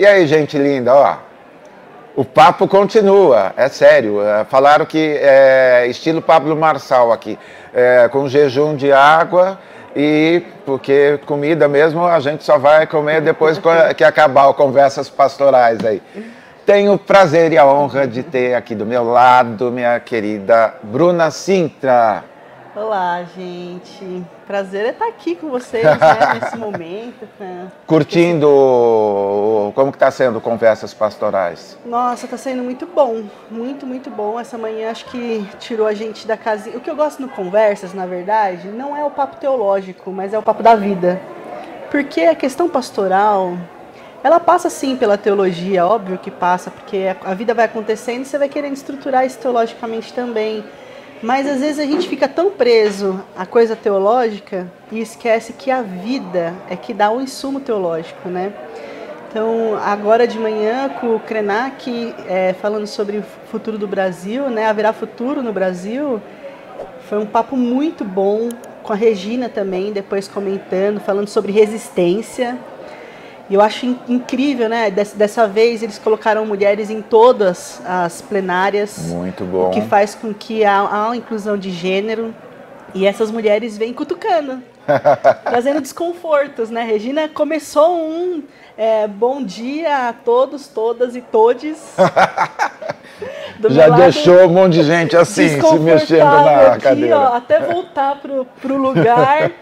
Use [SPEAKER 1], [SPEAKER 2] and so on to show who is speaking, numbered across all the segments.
[SPEAKER 1] E aí, gente linda, ó, o papo continua, é sério. Falaram que é estilo Pablo Marçal aqui, com jejum de água e porque comida mesmo a gente só vai comer depois que acabar o Conversas Pastorais aí. Tenho o prazer e a honra de ter aqui do meu lado minha querida Bruna Sintra.
[SPEAKER 2] Olá, gente. Prazer é estar aqui com vocês, né, nesse momento.
[SPEAKER 1] Curtindo como que está sendo Conversas Pastorais?
[SPEAKER 2] Nossa, está sendo muito bom, muito bom. Essa manhã acho que tirou a gente da casinha. O que eu gosto no Conversas, na verdade, não é o papo teológico, mas é o papo da vida. Porque a questão pastoral, ela passa sim pela teologia, óbvio que passa, porque a vida vai acontecendo e você vai querendo estruturar isso teologicamente também. Mas às vezes a gente fica tão preso à coisa teológica e esquece que a vida é que dá o insumo teológico, né? Então, agora de manhã com o Krenak, falando sobre o futuro do Brasil, né? Haverá futuro no Brasil. Foi um papo muito bom, com a Regina também, depois comentando, falando sobre resistência. E eu acho incrível, né? Dessa vez eles colocaram mulheres em todas as plenárias.
[SPEAKER 1] Muito bom.
[SPEAKER 2] O que faz com que há uma inclusão de gênero. E essas mulheres vêm cutucando, trazendo desconfortos, né? Regina começou bom dia a todos, todas e todes.
[SPEAKER 1] Já deixou um monte de gente assim, se mexendo na
[SPEAKER 2] aqui,
[SPEAKER 1] cadeira.
[SPEAKER 2] Ó, até voltar pro lugar.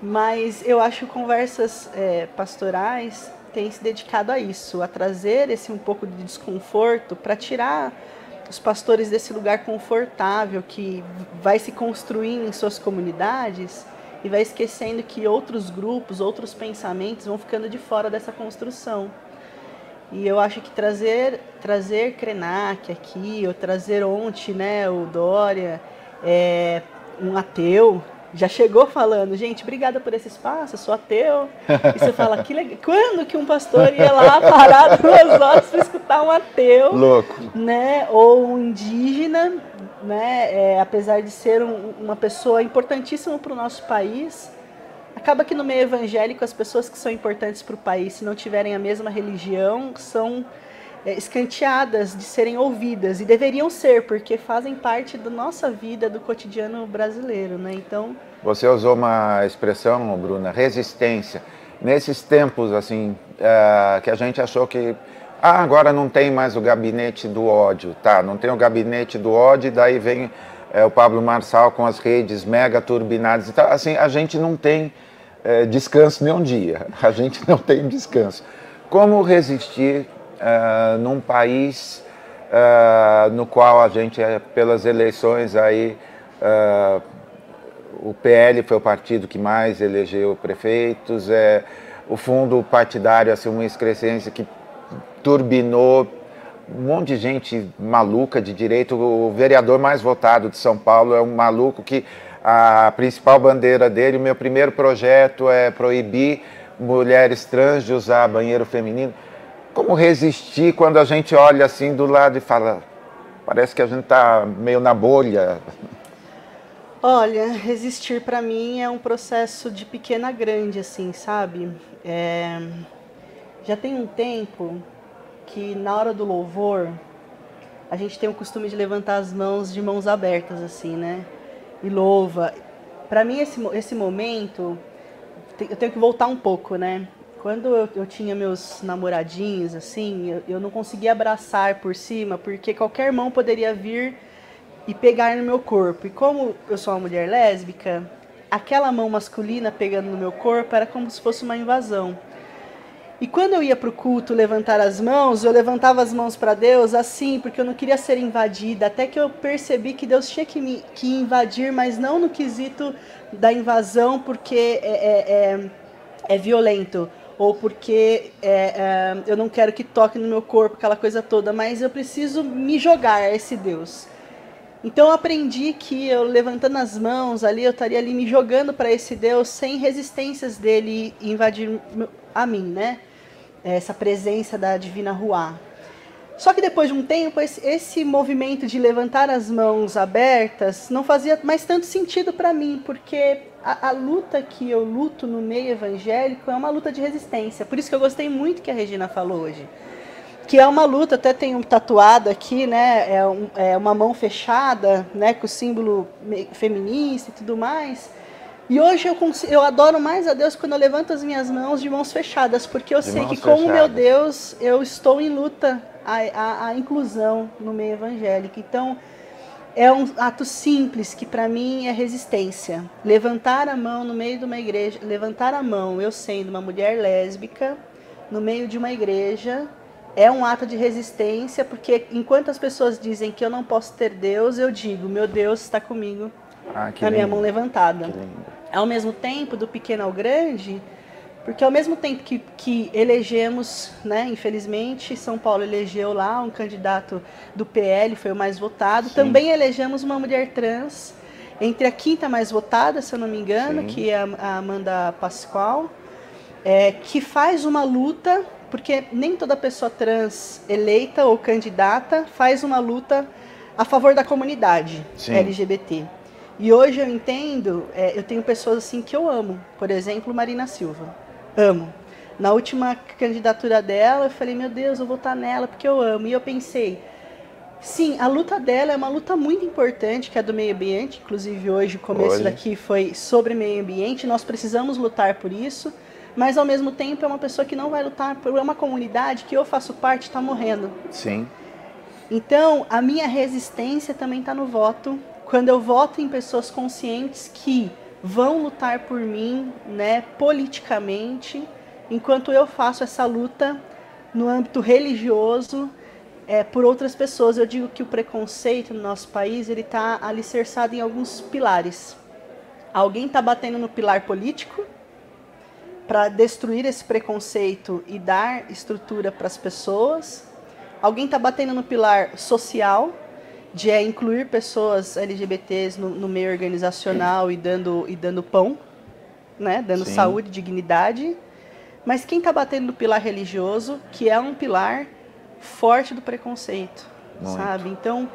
[SPEAKER 2] Mas eu acho que Conversas Pastorais têm se dedicado a isso, a trazer um pouco de desconforto para tirar os pastores desse lugar confortável que vai se construindo em suas comunidades e vai esquecendo que outros grupos, outros pensamentos vão ficando de fora dessa construção. E eu acho que trazer Krenak aqui, ou trazer ontem, né, o Dória, um ateu, já chegou falando, gente, obrigada por esse espaço, eu sou ateu. E você fala, que legal. Quando que um pastor ia lá parar 2 horas para escutar um ateu?
[SPEAKER 1] Louco.
[SPEAKER 2] Né? Ou um indígena, né? Apesar de ser uma pessoa importantíssima para o nosso país, acaba que no meio evangélico as pessoas que são importantes para o país, se não tiverem a mesma religião, são escanteadas de serem ouvidas, e deveriam ser, porque fazem parte da nossa vida, do cotidiano brasileiro, né? Então,
[SPEAKER 1] você usou uma expressão, Bruna, resistência. Nesses tempos assim, que a gente achou que agora não tem mais o gabinete do ódio, tá? Não tem o gabinete do ódio, e daí vem o Pablo Marçal com as redes mega turbinadas e tal. Assim, a gente não tem descanso nenhum dia. A gente não tem descanso. Como resistir num país no qual a gente, pelas eleições aí, o PL foi o partido que mais elegeu prefeitos, o fundo partidário, assim, uma excrescência que turbinou um monte de gente maluca de direito. O vereador mais votado de São Paulo é um maluco que a principal bandeira dele, o meu primeiro projeto é proibir mulheres trans de usar banheiro feminino. Como resistir quando a gente olha assim do lado e fala, parece que a gente está meio na bolha?
[SPEAKER 2] Olha, resistir para mim é um processo de pequena a grande, assim, sabe? Já tem um tempo que na hora do louvor a gente tem o costume de levantar as mãos de mãos abertas, assim, né? E louva. Para mim esse momento, eu tenho que voltar um pouco, né? Quando eu tinha meus namoradinhos, assim, eu não conseguia abraçar por cima, porque qualquer mão poderia vir e pegar no meu corpo. E como eu sou uma mulher lésbica, aquela mão masculina pegando no meu corpo era como se fosse uma invasão. E quando eu ia para o culto levantar as mãos, eu levantava as mãos para Deus assim, porque eu não queria ser invadida, até que eu percebi que Deus tinha que invadir, mas não no quesito da invasão, porque é violento, ou porque eu não quero que toque no meu corpo, aquela coisa toda, mas eu preciso me jogar a esse Deus. Então eu aprendi que eu levantando as mãos ali, eu estaria ali me jogando para esse Deus sem resistências dele invadir a mim, né? Essa presença da divina Ruá. Só que depois de um tempo, esse movimento de levantar as mãos abertas não fazia mais tanto sentido para mim, porque a luta que eu luto no meio evangélico é uma luta de resistência. Por isso que eu gostei muito que a Regina falou hoje. Que é uma luta, até tenho tatuado aqui, né? É uma mão fechada, né? Com o símbolo feminista e tudo mais. E hoje eu adoro mais a Deus quando eu levanto as minhas mãos de mãos fechadas, porque eu sei que com o meu Deus eu estou em luta a inclusão no meio evangélico. Então, é um ato simples que para mim é resistência. Levantar a mão no meio de uma igreja, levantar a mão, eu sendo uma mulher lésbica, no meio de uma igreja, é um ato de resistência, porque enquanto as pessoas dizem que eu não posso ter Deus, eu digo, meu Deus está comigo na minha mão levantada. Ao mesmo tempo, do pequeno ao grande, porque ao mesmo tempo que elegemos, né, infelizmente, São Paulo elegeu lá um candidato do PL, foi o mais votado, sim, também elegemos uma mulher trans, entre a quinta mais votada, se eu não me engano, sim, que é a Amanda Pascoal, que faz uma luta, porque nem toda pessoa trans eleita ou candidata faz uma luta a favor da comunidade, sim, LGBT. E hoje eu entendo, eu tenho pessoas assim que eu amo, por exemplo, Marina Silva, amo. Na última candidatura dela, eu falei, meu Deus, eu vou votar nela porque eu amo. E eu pensei, sim, a luta dela é uma luta muito importante, que é do meio ambiente, inclusive hoje o começo daqui foi sobre meio ambiente, nós precisamos lutar por isso, mas ao mesmo tempo é uma pessoa que não vai lutar por uma comunidade que eu faço parte está morrendo.
[SPEAKER 1] Sim.
[SPEAKER 2] Então, a minha resistência também está no voto, quando eu voto em pessoas conscientes que vão lutar por mim, né, politicamente, enquanto eu faço essa luta no âmbito religioso por outras pessoas. Eu digo que o preconceito no nosso país ele está alicerçado em alguns pilares. Alguém está batendo no pilar político para destruir esse preconceito e dar estrutura para as pessoas. Alguém está batendo no pilar social, de incluir pessoas LGBTs no meio organizacional e dando pão, né? Dando sim, saúde, dignidade. Mas quem está batendo no pilar religioso, que é um pilar forte do preconceito, muito, sabe? Então,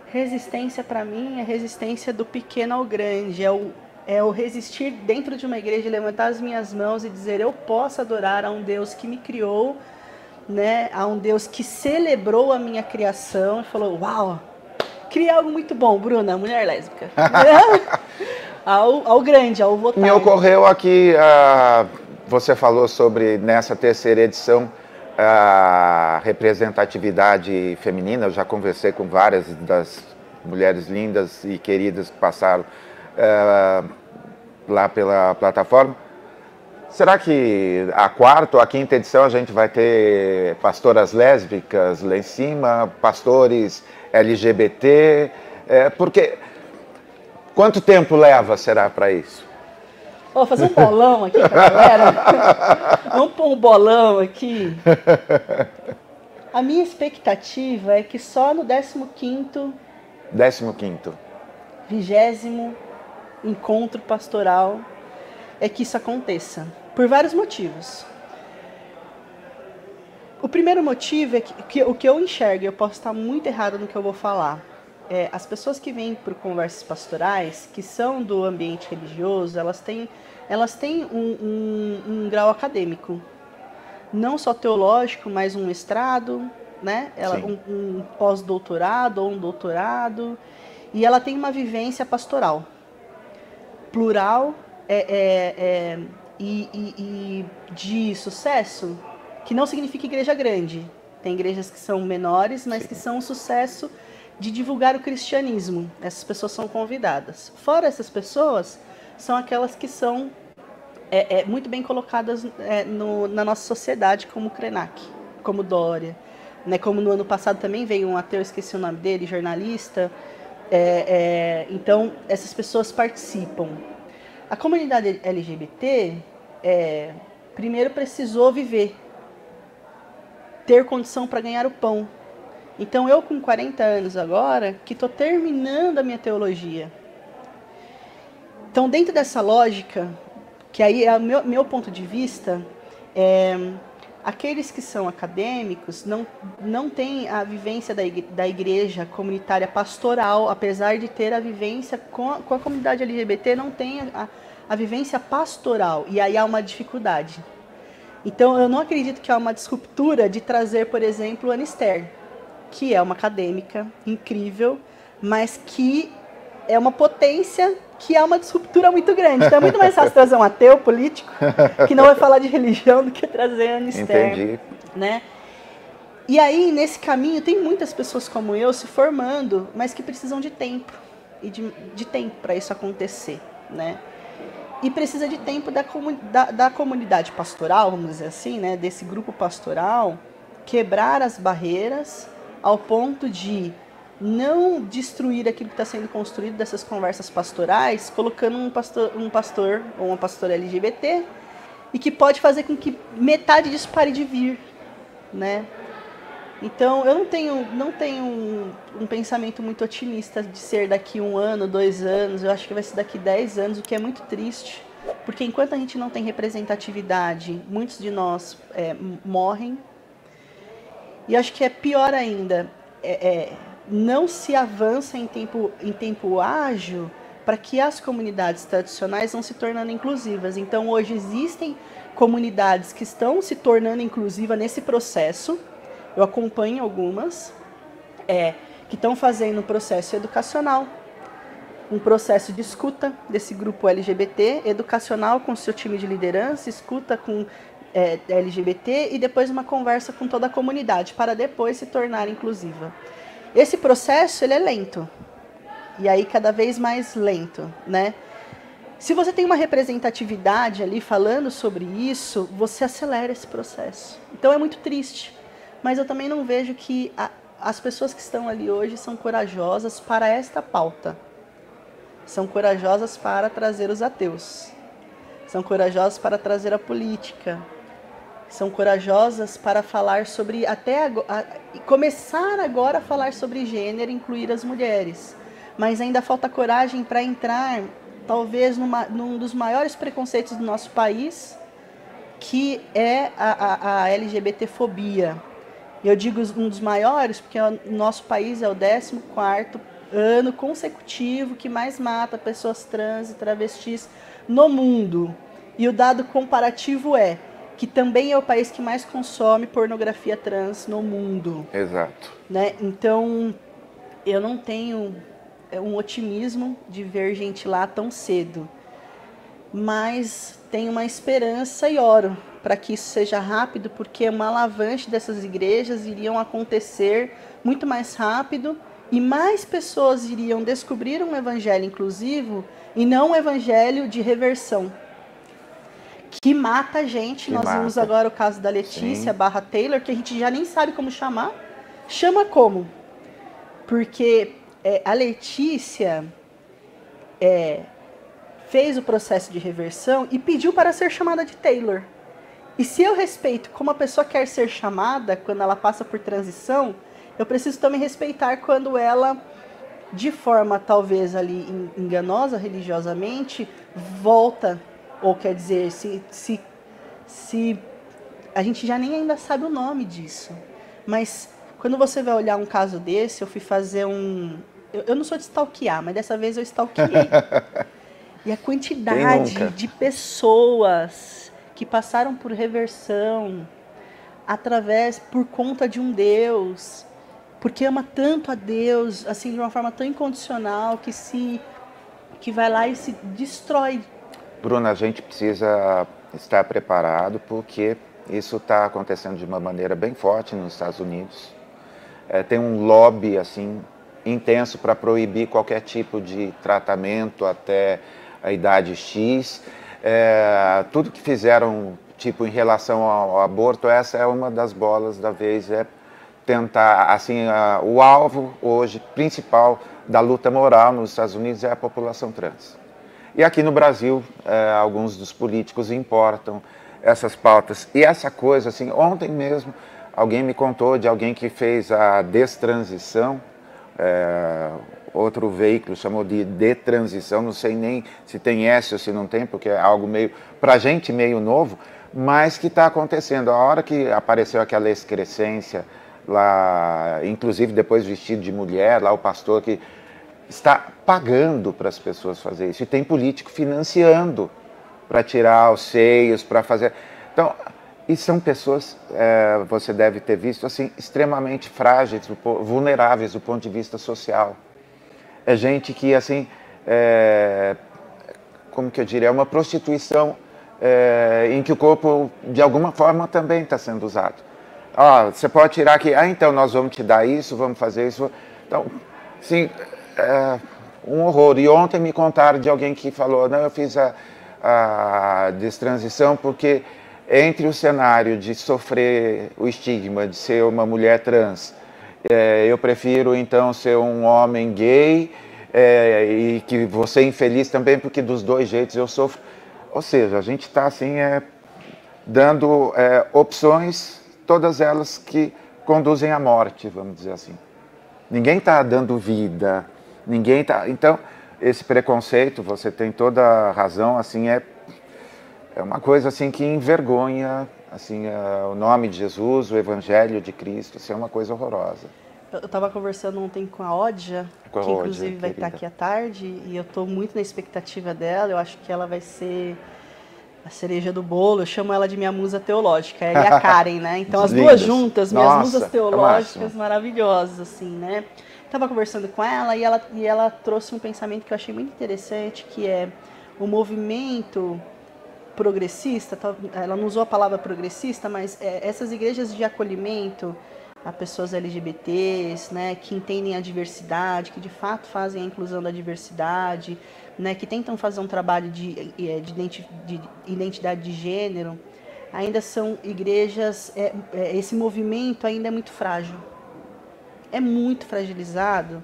[SPEAKER 2] resistência para mim é resistência do pequeno ao grande, é o resistir dentro de uma igreja, levantar as minhas mãos e dizer, eu posso adorar a um Deus que me criou, né? A um Deus que celebrou a minha criação e falou, uau, criei algo muito bom, Bruna, mulher lésbica. ao grande, ao votar.
[SPEAKER 1] Me ocorreu aqui, você falou sobre, nessa terceira edição, a representatividade feminina. Eu já conversei com várias das mulheres lindas e queridas que passaram lá pela plataforma. Será que a quarta ou a quinta edição a gente vai ter pastoras lésbicas lá em cima, pastores LGBT? Porque quanto tempo leva, será, para isso?
[SPEAKER 2] Vou fazer um bolão aqui pra galera. Vamos pôr um bolão aqui. A minha expectativa é que só no 15º, 20º encontro pastoral é que isso aconteça. Por vários motivos. O primeiro motivo é que o que eu enxergo, eu posso estar muito errado no que eu vou falar, as pessoas que vêm por conversas pastorais, que são do ambiente religioso, elas têm um grau acadêmico. Não só teológico, mas um mestrado, né? Um pós-doutorado ou um doutorado. E ela tem uma vivência pastoral. Plural e de sucesso, que não significa igreja grande. Tem igrejas que são menores, mas sim, que são um sucesso de divulgar o cristianismo. Essas pessoas são convidadas. Fora essas pessoas, são aquelas que são muito bem colocadas na nossa sociedade, como Krenak, como Dória. Né? Como no ano passado também veio um ateu, esqueci o nome dele, jornalista. Então, essas pessoas participam. A comunidade LGBT, primeiro precisou viver, ter condição para ganhar o pão. Então, eu com 40 anos agora, que estou terminando a minha teologia. Então, dentro dessa lógica, que aí é o meu ponto de vista, aqueles que são acadêmicos não têm a vivência da igreja comunitária pastoral, apesar de ter a vivência com a comunidade LGBT, não tem a vivência pastoral, e aí há uma dificuldade. Então, eu não acredito que há uma disruptura de trazer, por exemplo, Ana Esther, que é uma acadêmica incrível, mas que é uma potência que é uma disruptura muito grande. Então, é muito mais fácil trazer um ateu político, que não vai falar de religião, do que trazer Ana Esther.
[SPEAKER 1] Entendi.
[SPEAKER 2] Né? E aí, nesse caminho, tem muitas pessoas como eu se formando, mas que precisam de tempo, e de tempo para isso acontecer, né? E precisa de tempo da comunidade pastoral, vamos dizer assim, né, desse grupo pastoral, quebrar as barreiras ao ponto de não destruir aquilo que está sendo construído dessas conversas pastorais, colocando um pastor ou uma pastora LGBT, e que pode fazer com que metade disso pare de vir, né? Então, eu não tenho um pensamento muito otimista de ser daqui 1 ano, 2 anos. Eu acho que vai ser daqui 10 anos, o que é muito triste. Porque enquanto a gente não tem representatividade, muitos de nós morrem. E acho que é pior ainda, não se avança em tempo ágil para que as comunidades tradicionais vão se tornando inclusivas. Então, hoje existem comunidades que estão se tornando inclusivas nesse processo. Eu acompanho algumas que estão fazendo um processo educacional, um processo de escuta desse grupo LGBT, educacional com seu time de liderança, escuta com LGBT e depois uma conversa com toda a comunidade, para depois se tornar inclusiva. Esse processo ele é lento, e aí cada vez mais lento, né? Se você tem uma representatividade ali falando sobre isso, você acelera esse processo. Então é muito triste. Mas eu também não vejo que as pessoas que estão ali hoje são corajosas para esta pauta. São corajosas para trazer os ateus. São corajosas para trazer a política. São corajosas para falar sobre, começar agora a falar sobre gênero e incluir as mulheres. Mas ainda falta coragem para entrar, talvez, num dos maiores preconceitos do nosso país, que é a LGBTfobia. Eu digo um dos maiores porque o nosso país é o 14º ano consecutivo que mais mata pessoas trans e travestis no mundo. E o dado comparativo é que também é o país que mais consome pornografia trans no mundo.
[SPEAKER 1] Exato.
[SPEAKER 2] Né? Então, eu não tenho um otimismo de ver gente lá tão cedo. Mas tenho uma esperança e oro para que isso seja rápido, porque uma alavanche dessas igrejas iriam acontecer muito mais rápido e mais pessoas iriam descobrir um evangelho inclusivo e não um evangelho de reversão, que mata a gente. Nós vimos agora o caso da Letícia / Taylor, que a gente já nem sabe como chamar. Chama como? Porque a Letícia fez o processo de reversão e pediu para ser chamada de Taylor. E se eu respeito como a pessoa quer ser chamada quando ela passa por transição, eu preciso também respeitar quando ela, de forma talvez ali enganosa religiosamente, volta, ou quer dizer, se a gente já nem ainda sabe o nome disso. Mas quando você vai olhar um caso desse, eu fui fazer eu não sou de stalkear, mas dessa vez eu stalkeei. E a quantidade de pessoas que passaram por reversão por conta de um Deus, porque ama tanto a Deus, assim, de uma forma tão incondicional, que vai lá e se destrói.
[SPEAKER 1] Bruna, a gente precisa estar preparado, porque isso está acontecendo de uma maneira bem forte nos Estados Unidos. Tem um lobby assim intenso para proibir qualquer tipo de tratamento até a idade X. Tudo que fizeram tipo em relação ao aborto, essa é uma das bolas da vez, tentar, assim, o alvo hoje principal da luta moral nos Estados Unidos é a população trans. E aqui no Brasil, alguns dos políticos importam essas pautas. E essa coisa, assim, ontem mesmo, alguém me contou de alguém que fez a destransição, outro veículo chamou de detransição, não sei nem se tem S ou se não tem, porque é algo meio, pra gente, meio novo, mas que está acontecendo. A hora que apareceu aquela excrescência lá, inclusive depois vestido de mulher, lá o pastor que está pagando para as pessoas fazer isso, e tem político financiando para tirar os seios, para fazer... Então, e são pessoas, você deve ter visto, assim, extremamente frágeis, vulneráveis do ponto de vista social. É gente que, assim, como que eu diria, é uma prostituição em que o corpo, de alguma forma, também está sendo usado. Você pode tirar aqui, então nós vamos te dar isso, vamos fazer isso. Então, sim, um horror. E ontem me contaram de alguém que falou, não, eu fiz a destransição porque entre o cenário de sofrer o estigma de ser uma mulher trans, eu prefiro então ser um homem gay e que vou ser infeliz também, porque dos dois jeitos eu sofro. Ou seja, a gente está assim, dando opções, todas elas que conduzem à morte, vamos dizer assim. Ninguém está dando vida, ninguém está... Então, esse preconceito, você tem toda a razão, assim, é uma coisa assim que envergonha assim, o nome de Jesus, o Evangelho de Cristo, isso é uma coisa horrorosa.
[SPEAKER 2] Eu estava conversando ontem com a Odja, que inclusive vai estar aqui à tarde, e eu estou muito na expectativa dela, eu acho que ela vai ser a cereja do bolo, eu chamo ela de minha musa teológica, ela e a Karen, né? Então as duas juntas, minhas musas teológicas maravilhosas, assim, né? Estava conversando com ela e ela trouxe um pensamento que eu achei muito interessante, que é o movimento progressista, ela não usou a palavra progressista, mas essas igrejas de acolhimento a pessoas LGBTs, né, que entendem a diversidade, que de fato fazem a inclusão da diversidade, né, que tentam fazer um trabalho de identidade de gênero, ainda são igrejas, esse movimento ainda é muito frágil. É muito fragilizado.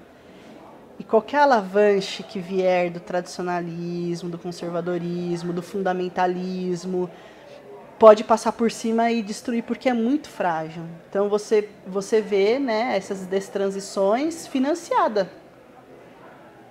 [SPEAKER 2] E qualquer alavanche que vier do tradicionalismo, do conservadorismo, do fundamentalismo, pode passar por cima e destruir, porque é muito frágil. Então você vê, né, essas destransições financiadas.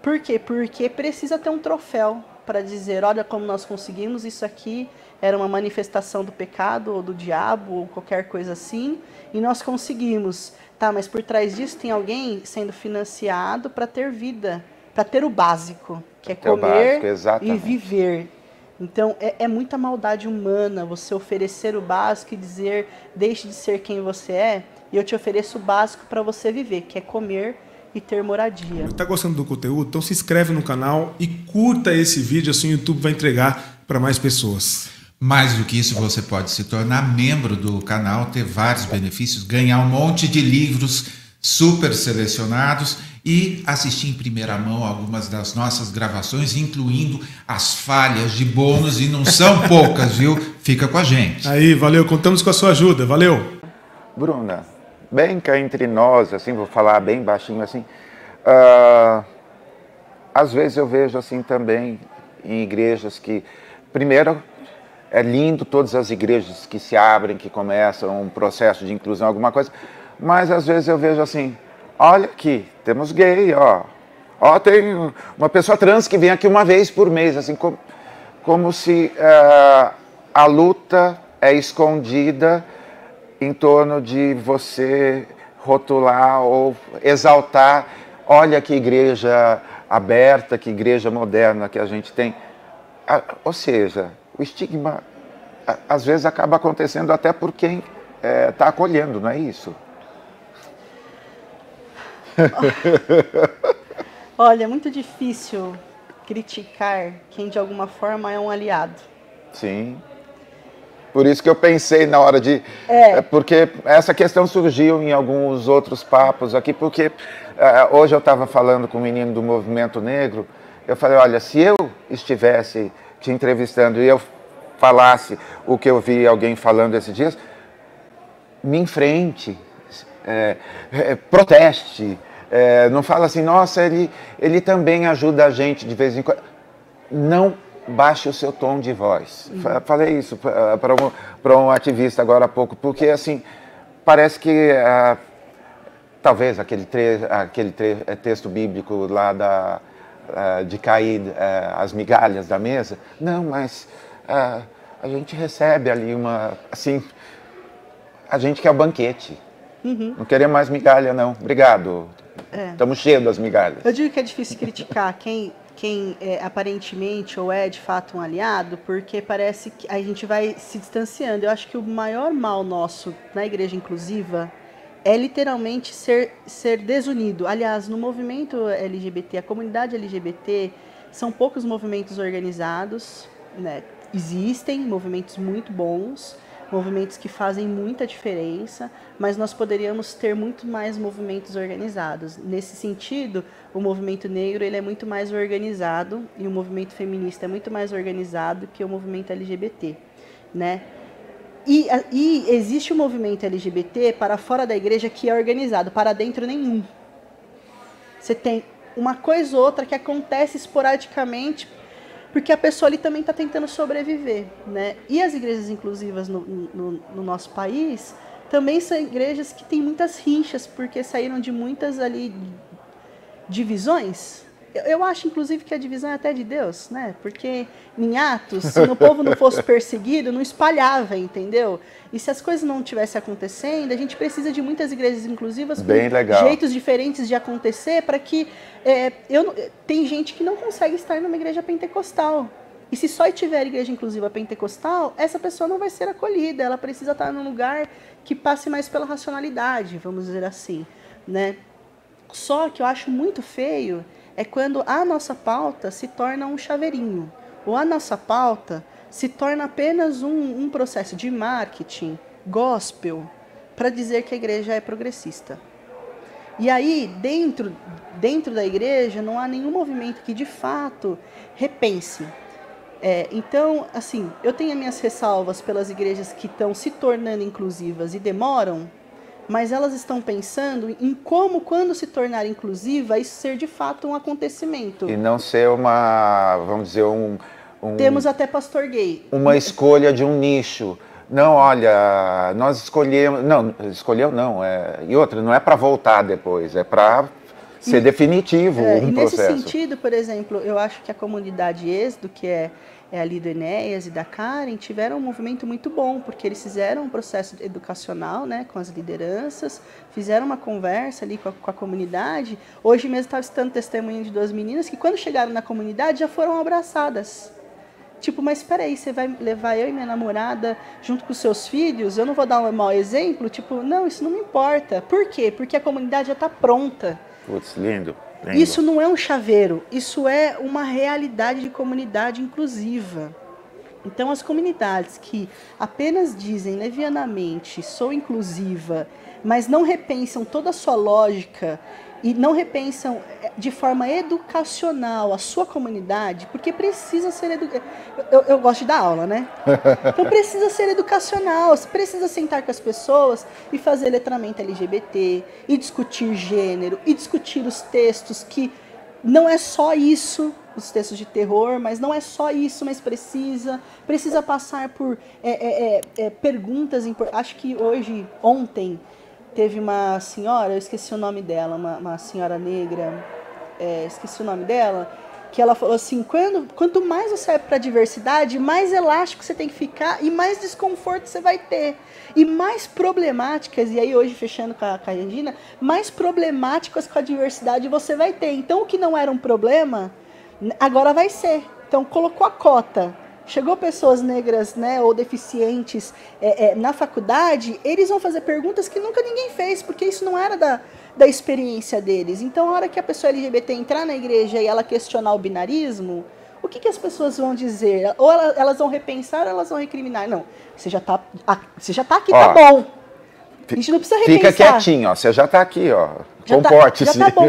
[SPEAKER 2] Por quê? Porque precisa ter um troféu para dizer, olha como nós conseguimos, isso aqui era uma manifestação do pecado ou do diabo ou qualquer coisa assim, e nós conseguimos. Tá, mas por trás disso tem alguém sendo financiado para ter vida, para ter o básico, que é comer e viver. Então, é muita maldade humana você oferecer o básico e dizer, deixe de ser quem você é, e eu te ofereço o básico para você viver, que é comer e ter moradia.
[SPEAKER 3] Está gostando do conteúdo? Então se inscreve no canal e curta esse vídeo, assim o YouTube vai entregar para mais pessoas.
[SPEAKER 4] Mais do que isso, você pode se tornar membro do canal, ter vários benefícios, ganhar um monte de livros super selecionados e assistir em primeira mão algumas das nossas gravações, incluindo as falhas de bônus, e não são poucas, viu? Fica com a gente.
[SPEAKER 3] Aí, valeu, contamos com a sua ajuda, valeu.
[SPEAKER 1] Bruna, bem cá entre nós, assim, vou falar bem baixinho, assim, às vezes eu vejo assim também em igrejas que, primeiro, é lindo todas as igrejas que se abrem, que começam um processo de inclusão, alguma coisa, mas às vezes eu vejo assim, olha aqui, temos gay, ó, tem uma pessoa trans que vem aqui uma vez por mês, assim, como se a luta é escondida em torno de você rotular ou exaltar, olha que igreja aberta, que igreja moderna que a gente tem. Ou seja, o estigma às vezes acaba acontecendo até por quem está acolhendo, não é isso?
[SPEAKER 2] Olha, é muito difícil criticar quem de alguma forma é um aliado.
[SPEAKER 1] Sim. Por isso que eu pensei na hora de... Porque essa questão surgiu em alguns outros papos aqui, porque hoje eu estava falando com um menino do movimento negro, eu falei, olha, se eu estivesse te entrevistando e eu falasse o que eu vi alguém falando esses dias, me enfrente, proteste, não fala assim, nossa, ele também ajuda a gente de vez em quando. Não baixe o seu tom de voz. Falei isso para um ativista agora há pouco, porque assim, parece que talvez aquele texto bíblico lá de cair as migalhas da mesa, não, mas a gente recebe ali assim, a gente quer o banquete. Não queremos mais migalha, não. Obrigado. Estamos cheios das migalhas.
[SPEAKER 2] Eu digo que é difícil criticar quem quem aparentemente ou é de fato um aliado, porque parece que a gente vai se distanciando. Eu acho que o maior mal nosso na igreja inclusiva é literalmente ser desunido. Aliás, no movimento LGBT, a comunidade LGBT, são poucos movimentos organizados, né? Existem movimentos muito bons, movimentos que fazem muita diferença, mas nós poderíamos ter muito mais movimentos organizados. Nesse sentido, o movimento negro ele é muito mais organizado e o movimento feminista é muito mais organizado que o movimento LGBT, né? E existe o movimento LGBT para fora da igreja que é organizado, para dentro nenhum. Você tem uma coisa ou outra que acontece esporadicamente, porque a pessoa ali também está tentando sobreviver, né? E as igrejas inclusivas no nosso país também são igrejas que têm muitas rixas, porque saíram de muitas ali divisões. Eu acho, inclusive, que a divisão é até de Deus, né? Porque em Atos, se o povo não fosse perseguido, não espalhava, entendeu? E se as coisas não estivessem acontecendo, a gente precisa de muitas igrejas inclusivas com jeitos diferentes de acontecer para que... tem gente que não consegue estar numa igreja pentecostal. E se só tiver igreja inclusiva pentecostal, essa pessoa não vai ser acolhida. Ela precisa estar num lugar que passe mais pela racionalidade, vamos dizer assim, né? Só que eu acho muito feio é quando a nossa pauta se torna um chaveirinho, ou a nossa pauta se torna apenas um processo de marketing gospel para dizer que a igreja é progressista. E aí, dentro da igreja, não há nenhum movimento que, de fato, repense. Então, assim, eu tenho as minhas ressalvas pelas igrejas que estão se tornando inclusivas e demoram, mas elas estão pensando em como, quando se tornar inclusiva, isso ser de fato um acontecimento.
[SPEAKER 1] E não ser vamos dizer,
[SPEAKER 2] Temos até pastor gay.
[SPEAKER 1] Uma escolha de um nicho. Não, olha, nós escolhemos... Não, e outra, não é para voltar depois, é para ser definitivo um processo.
[SPEAKER 2] Nesse sentido, por exemplo, eu acho que a comunidade Êxodo, que é ali do Enéas e da Karen, tiveram um movimento muito bom, porque eles fizeram um processo educacional, né, com as lideranças, fizeram uma conversa ali com a comunidade. Hoje mesmo estava citando testemunho de 2 meninas que, quando chegaram na comunidade, já foram abraçadas. Tipo, mas espera aí, você vai levar eu e minha namorada junto com os seus filhos? Eu não vou dar um mau exemplo? Tipo, não, isso não me importa. Por quê? Porque a comunidade já está pronta.
[SPEAKER 1] Putz, lindo.
[SPEAKER 2] Isso não é um chaveiro, isso é uma realidade de comunidade inclusiva. Então, as comunidades que apenas dizem levianamente, sou inclusiva, mas não repensam toda a sua lógica e não repensam de forma educacional a sua comunidade, porque precisa ser eu gosto de dar aula, né? Então precisa ser educacional, você precisa sentar com as pessoas e fazer letramento LGBT, e discutir gênero, e discutir os textos, que não é só isso, os textos de terror, mas não é só isso, mas precisa passar por perguntas importantes. Acho que ontem, teve uma senhora, eu esqueci o nome dela, uma senhora negra, esqueci o nome dela, que ela falou assim, quanto mais você é para a diversidade, mais elástico você tem que ficar e mais desconforto você vai ter. E mais problemáticas, e aí hoje fechando com a Regina, mais problemáticas com a diversidade você vai ter. Então o que não era um problema, agora vai ser. Então colocou a cota. Chegou pessoas negras, né, ou deficientes na faculdade, eles vão fazer perguntas que nunca ninguém fez, porque isso não era da experiência deles. Então, a hora que a pessoa LGBT entrar na igreja e ela questionar o binarismo, o que as pessoas vão dizer? Ou elas vão repensar ou elas vão recriminar? Não, você já tá aqui, ó, tá bom. A gente não precisa repensar.
[SPEAKER 1] Fica quietinho, ó, você já está aqui, ó. Comporte-se.
[SPEAKER 2] Já tá bom.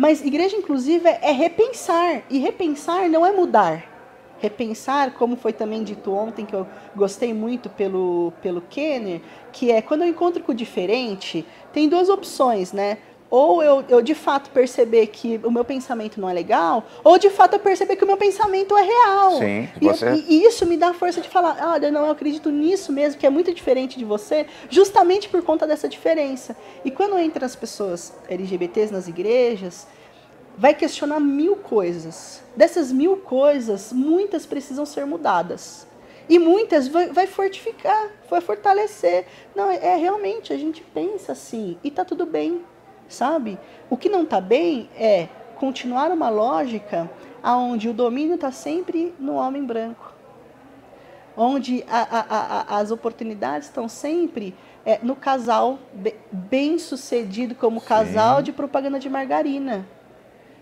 [SPEAKER 2] Mas igreja inclusiva é repensar, e repensar não é mudar. Repensar, como foi também dito ontem, que eu gostei muito pelo Kenner, que é quando eu encontro com o diferente, tem 2 opções, né? Ou eu de fato perceber que o meu pensamento não é legal, ou de fato eu perceber que o meu pensamento é real.
[SPEAKER 1] Sim,
[SPEAKER 2] e isso me dá a força de falar, olha, não, eu acredito nisso mesmo, que é muito diferente de você, justamente por conta dessa diferença. E quando entram as pessoas LGBTs nas igrejas, vai questionar 1000 coisas. Dessas 1000 coisas, muitas precisam ser mudadas. E muitas vai fortificar, vai fortalecer. Não, realmente, a gente pensa assim, e tá tudo bem, sabe? O que não tá bem é continuar uma lógica onde o domínio está sempre no homem branco, onde as oportunidades estão sempre no casal bem-sucedido como casal de propaganda de margarina,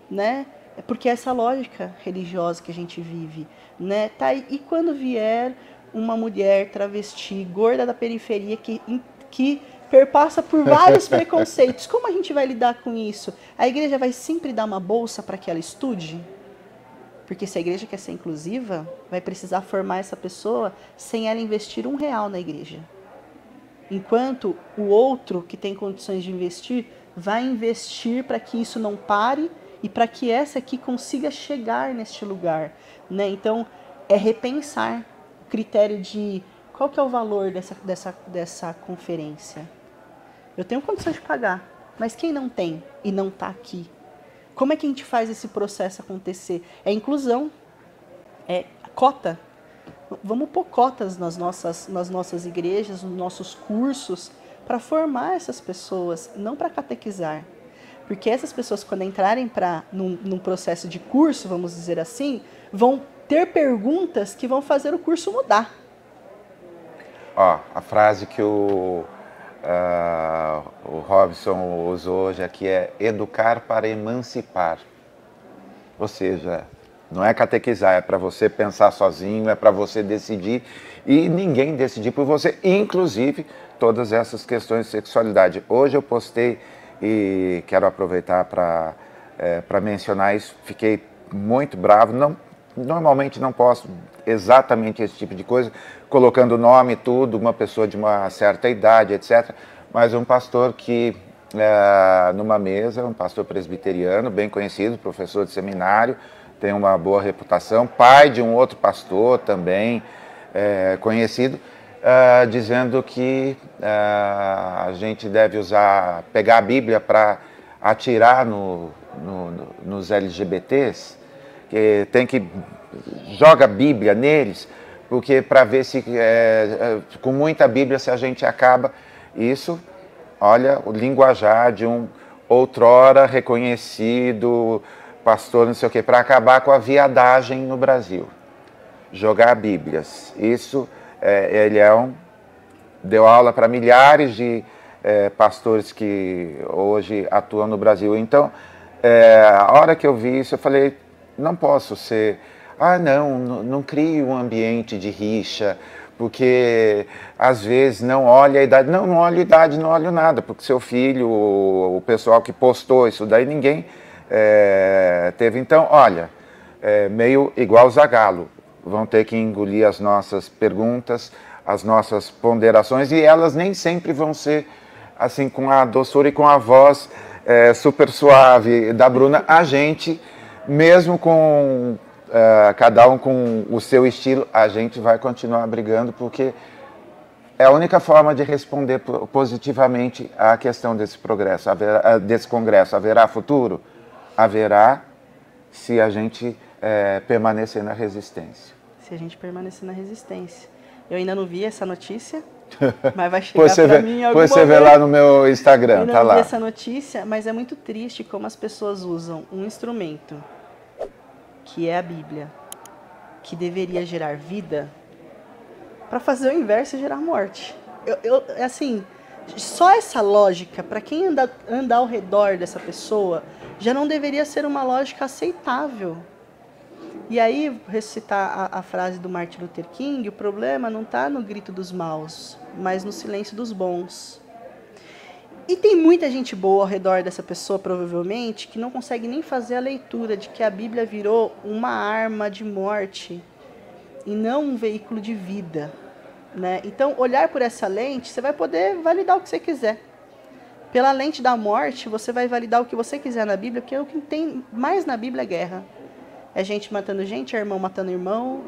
[SPEAKER 2] né? Porque essa lógica religiosa que a gente vive, né? Tá aí. E quando vier uma mulher travesti, gorda da periferia, que perpassa por vários preconceitos, como a gente vai lidar com isso? A igreja vai sempre dar uma bolsa para que ela estude? Porque se a igreja quer ser inclusiva, vai precisar formar essa pessoa sem ela investir R$1 na igreja. Enquanto o outro que tem condições de investir, vai investir para que isso não pare e para que essa aqui consiga chegar neste lugar, né? Então, é repensar o critério de qual que é o valor dessa conferência. Eu tenho condições de pagar, mas quem não tem e não está aqui? Como é que a gente faz esse processo acontecer? É inclusão, é cota. Vamos pôr cotas nas nossas igrejas, nos nossos cursos, para formar essas pessoas, não para catequizar. Porque essas pessoas, quando entrarem num processo de curso, vamos dizer assim, vão ter perguntas que vão fazer o curso mudar.
[SPEAKER 1] Ó, a frase que o Robson usou hoje aqui é educar para emancipar. Ou seja, não é catequizar, é para você pensar sozinho, é para você decidir e ninguém decidir por você, inclusive todas essas questões de sexualidade. Hoje eu postei e quero aproveitar para mencionar isso, fiquei muito bravo, normalmente não posto exatamente esse tipo de coisa, colocando nome e tudo, uma pessoa de uma certa idade, etc. Mas um pastor que, numa mesa, um pastor presbiteriano, bem conhecido, professor de seminário, tem uma boa reputação, pai de um outro pastor também conhecido, dizendo que a gente deve pegar a Bíblia para atirar nos LGBTs, que tem que joga a Bíblia neles, porque para ver se com muita Bíblia se a gente acaba. Isso, olha, o linguajar de um outrora reconhecido pastor, não sei o quê, para acabar com a viadagem no Brasil. Jogar Bíblias. Isso, ele deu aula para milhares de pastores que hoje atuam no Brasil. Então, a hora que eu vi isso, eu falei, não posso ser... não crie um ambiente de rixa, porque às vezes não olha a idade. Não olho a idade, não olho nada, porque seu filho, o pessoal que postou isso daí, ninguém teve. Então, olha, meio igual Zagalo, vão ter que engolir as nossas perguntas, as nossas ponderações, e elas nem sempre vão ser assim com a doçura e com a voz super suave da Bruna. A gente, mesmo com cada um com o seu estilo, a gente vai continuar brigando, porque é a única forma de responder positivamente à questão desse progresso, desse congresso. Haverá futuro? Haverá, se a gente permanecer na resistência.
[SPEAKER 2] Se a gente permanecer na resistência. Eu ainda não vi essa notícia, mas vai chegar para mim em algum momento.
[SPEAKER 1] Você vê lá no meu Instagram, tá lá.
[SPEAKER 2] Eu não vi essa notícia, mas é muito triste como as pessoas usam um instrumento, que é a Bíblia, que deveria gerar vida, para fazer o inverso e gerar morte. Assim, só essa lógica, para quem anda ao redor dessa pessoa, já não deveria ser uma lógica aceitável. E aí, recitar a frase do Martin Luther King, o problema não está no grito dos maus, mas no silêncio dos bons. E tem muita gente boa ao redor dessa pessoa, provavelmente, que não consegue nem fazer a leitura de que a Bíblia virou uma arma de morte e não um veículo de vida, né? Então, olhar por essa lente, você vai poder validar o que você quiser. Pela lente da morte, você vai validar o que você quiser na Bíblia, porque o que tem mais na Bíblia é guerra. É gente matando gente, é irmão matando irmão.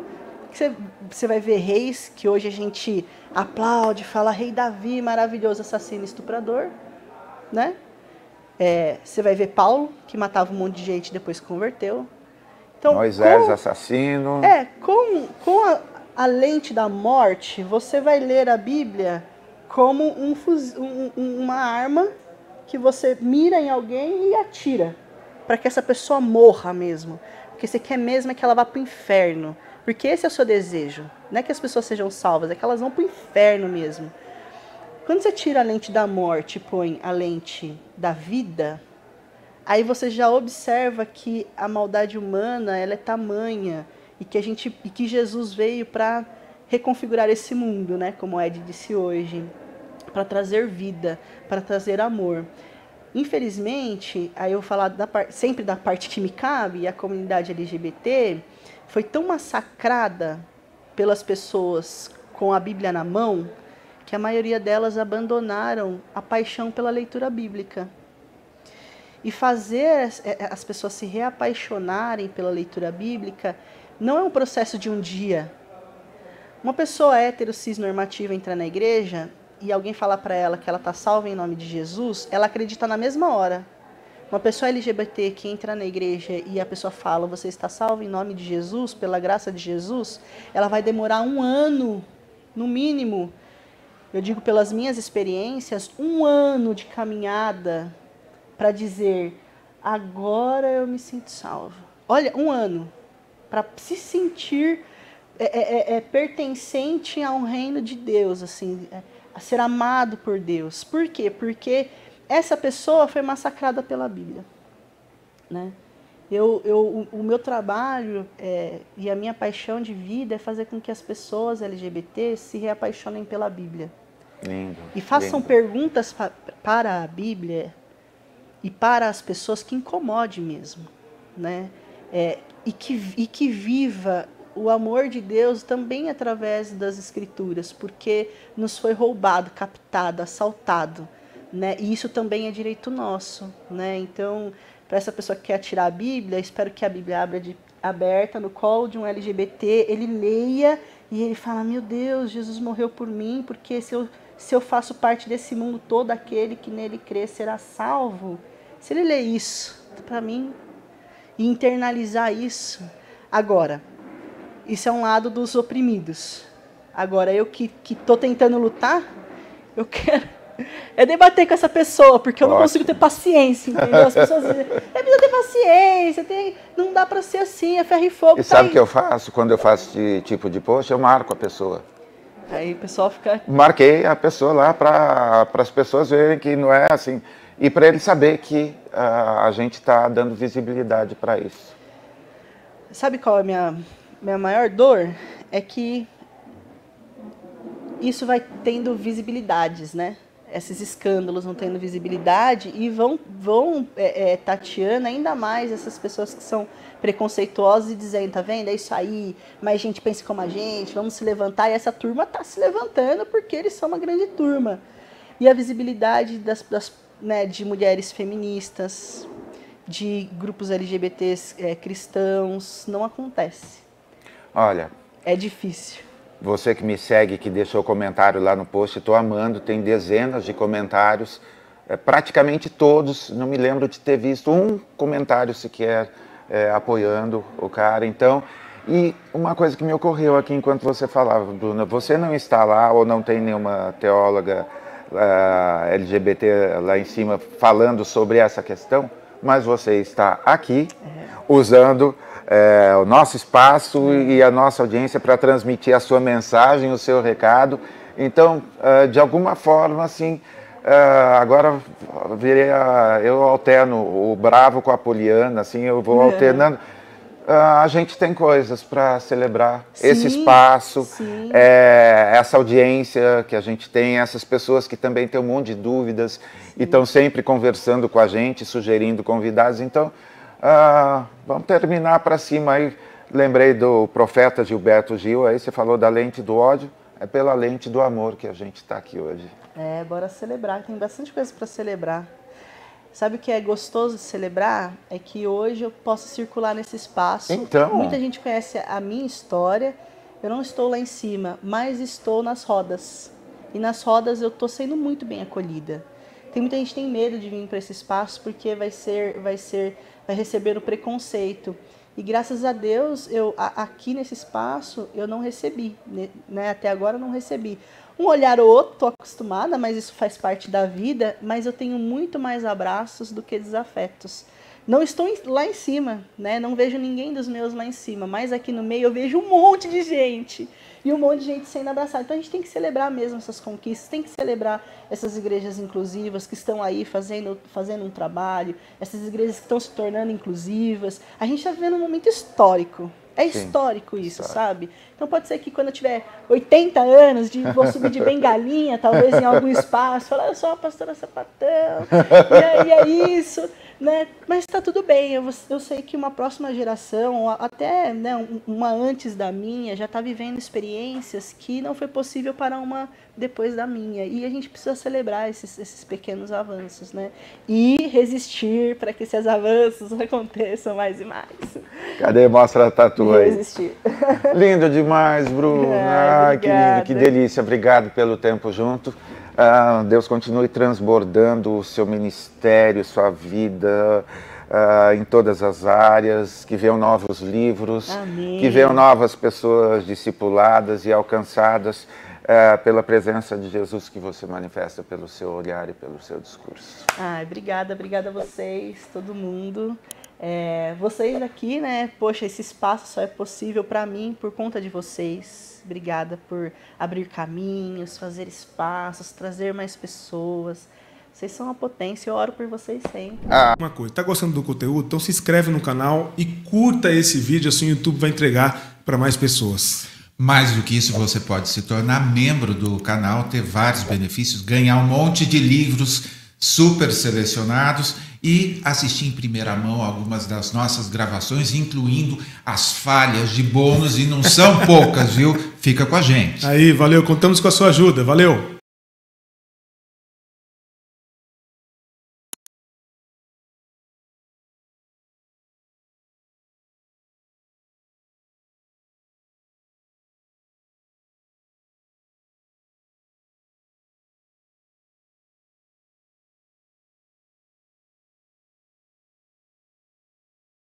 [SPEAKER 2] Você vai ver reis que hoje a gente aplaude, fala rei Davi, maravilhoso, assassino, estuprador, né? Você vai ver Paulo, que matava um monte de gente e depois converteu. Então,
[SPEAKER 1] Moisés, assassino.
[SPEAKER 2] Com a lente da morte, você vai ler a Bíblia como uma arma que você mira em alguém e atira, para que essa pessoa morra mesmo. O que você quer mesmo é que ela vá para o inferno. Porque esse é o seu desejo. Não é que as pessoas sejam salvas, é que elas vão para o inferno mesmo. Quando você tira a lente da morte e põe a lente da vida, aí você já observa que a maldade humana ela é tamanha e que Jesus veio para reconfigurar esse mundo, né? Como o Ed disse hoje, para trazer vida, para trazer amor. Infelizmente, aí eu vou falar sempre da parte que me cabe, a comunidade LGBT foi tão massacrada pelas pessoas com a Bíblia na mão, que a maioria delas abandonaram a paixão pela leitura bíblica. E fazer as pessoas se reapaixonarem pela leitura bíblica não é um processo de um dia. Uma pessoa hétero, cis, normativa entrar na igreja e alguém falar para ela que ela está salva em nome de Jesus, ela acredita na mesma hora. Uma pessoa LGBT que entra na igreja e a pessoa fala, você está salvo em nome de Jesus, pela graça de Jesus, ela vai demorar 1 ano, no mínimo, eu digo pelas minhas experiências, 1 ano de caminhada para dizer, agora eu me sinto salva. Olha, 1 ano, para se sentir pertencente a um reino de Deus, assim, a ser amado por Deus. Por quê? Porque essa pessoa foi massacrada pela Bíblia, né? O meu trabalho e a minha paixão de vida é fazer com que as pessoas LGBT se reapaixonem pela Bíblia.
[SPEAKER 1] Lindo,
[SPEAKER 2] e façam perguntas para a Bíblia e para as pessoas que incomode mesmo, né? E que viva o amor de Deus também através das Escrituras, porque nos foi roubado, captado, assaltado, né? E isso também é direito nosso, né? Então, para essa pessoa que quer tirar a Bíblia, espero que a Bíblia abra aberta no colo de um LGBT, ele leia e ele fala, meu Deus, Jesus morreu por mim, porque se eu faço parte desse mundo, todo aquele que nele crê será salvo. Se ele ler isso, para mim, e internalizar isso. Agora, isso é um lado dos oprimidos. Agora, eu que estou tentando lutar, eu quero debater com essa pessoa, porque eu não consigo ter paciência, entendeu? As pessoas dizem, precisa ter paciência, não dá para ser assim, é ferro e fogo.
[SPEAKER 1] E sabe o que eu faço? Quando eu faço esse tipo de post, eu marco a pessoa.
[SPEAKER 2] Aí o pessoal fica...
[SPEAKER 1] Marquei a pessoa lá para as pessoas verem que não é assim. E para ele saber que a gente está dando visibilidade para isso.
[SPEAKER 2] Sabe qual é a minha maior dor? É que isso vai tendo visibilidades, né? Esses escândalos vão tendo visibilidade e vão tateando ainda mais essas pessoas que são preconceituosas e dizendo, tá vendo, é isso aí, mais gente pensa como a gente, vamos se levantar. E essa turma está se levantando porque eles são uma grande turma. E a visibilidade de mulheres feministas, de grupos LGBTs cristãos, não acontece.
[SPEAKER 1] Olha...
[SPEAKER 2] É difícil.
[SPEAKER 1] Você que me segue, que deixou comentário lá no post, estou amando, tem dezenas de comentários, praticamente todos, não me lembro de ter visto um comentário sequer apoiando o cara. Então, e uma coisa que me ocorreu aqui enquanto você falava, Bruna, você não está lá ou não tem nenhuma teóloga LGBT lá em cima falando sobre essa questão, mas você está aqui usando... o nosso espaço e a nossa audiência para transmitir a sua mensagem, o seu recado. Então, de alguma forma, assim, agora eu alterno o bravo com a poliana, assim, eu vou alternando. A gente tem coisas para celebrar, sim, esse espaço, essa audiência que a gente tem, essas pessoas que também têm um monte de dúvidas, sim, e estão sempre conversando com a gente, sugerindo convidados. Então, vamos terminar para cima aí. Lembrei do profeta Gilberto Gil, aí você falou da lente do ódio, é pela lente do amor que a gente está aqui hoje.
[SPEAKER 2] Bora celebrar, tem bastante coisa para celebrar. Sabe o que é gostoso de celebrar? É que hoje eu posso circular nesse espaço.
[SPEAKER 1] Então...
[SPEAKER 2] Muita gente conhece a minha história, eu não estou lá em cima, mas estou nas rodas. E nas rodas eu estou sendo muito bem acolhida. Tem muita gente que tem medo de vir para esse espaço porque vai receber o preconceito. E graças a Deus, aqui nesse espaço, eu não recebi, né? Até agora eu não recebi. Um olhar ou outro, estou acostumada, mas isso faz parte da vida, mas eu tenho muito mais abraços do que desafetos. Não estou lá em cima, né? Não vejo ninguém dos meus lá em cima, mas aqui no meio eu vejo um monte de gente. E um monte de gente sendo abraçada. Então a gente tem que celebrar mesmo essas conquistas, tem que celebrar essas igrejas inclusivas que estão aí fazendo um trabalho, essas igrejas que estão se tornando inclusivas. A gente está vivendo um momento histórico. É histórico isso, sabe? Então pode ser que quando eu tiver 80 anos, vou subir de bengalinha, talvez em algum espaço, falar, eu sou a pastora Sapatão, e é isso, né? Mas está tudo bem, eu sei que uma próxima geração, até né, uma antes da minha, já está vivendo experiências que não foi possível para uma depois da minha. E a gente precisa celebrar esses pequenos avanços, né? E resistir para que esses avanços aconteçam mais e mais.
[SPEAKER 1] Cadê? Mostra a tatu aí.
[SPEAKER 2] Resistir.
[SPEAKER 1] Lindo demais, Bruna.
[SPEAKER 2] Ai,
[SPEAKER 1] que lindo, que delícia. Obrigado pelo tempo junto. Deus continue transbordando o seu ministério, sua vida, em todas as áreas, que venham novos livros,
[SPEAKER 2] Amém.
[SPEAKER 1] Que venham novas pessoas discipuladas e alcançadas pela presença de Jesus que você manifesta pelo seu olhar e pelo seu discurso.
[SPEAKER 2] Obrigada a vocês, todo mundo. Vocês aqui, né? Poxa, esse espaço só é possível para mim por conta de vocês. Obrigada por abrir caminhos, fazer espaços, trazer mais pessoas. Vocês são uma potência, eu oro por vocês sempre.
[SPEAKER 3] Uma coisa, tá gostando do conteúdo? Então se inscreve no canal e curta esse vídeo, assim o YouTube vai entregar para mais pessoas.
[SPEAKER 4] Mais do que isso, você pode se tornar membro do canal, ter vários benefícios, ganhar um monte de livros super selecionados e assistir em primeira mão algumas das nossas gravações, incluindo as falhas de bônus, e não são poucas, viu? Fica com a gente.
[SPEAKER 3] Aí, valeu, contamos com a sua ajuda, valeu!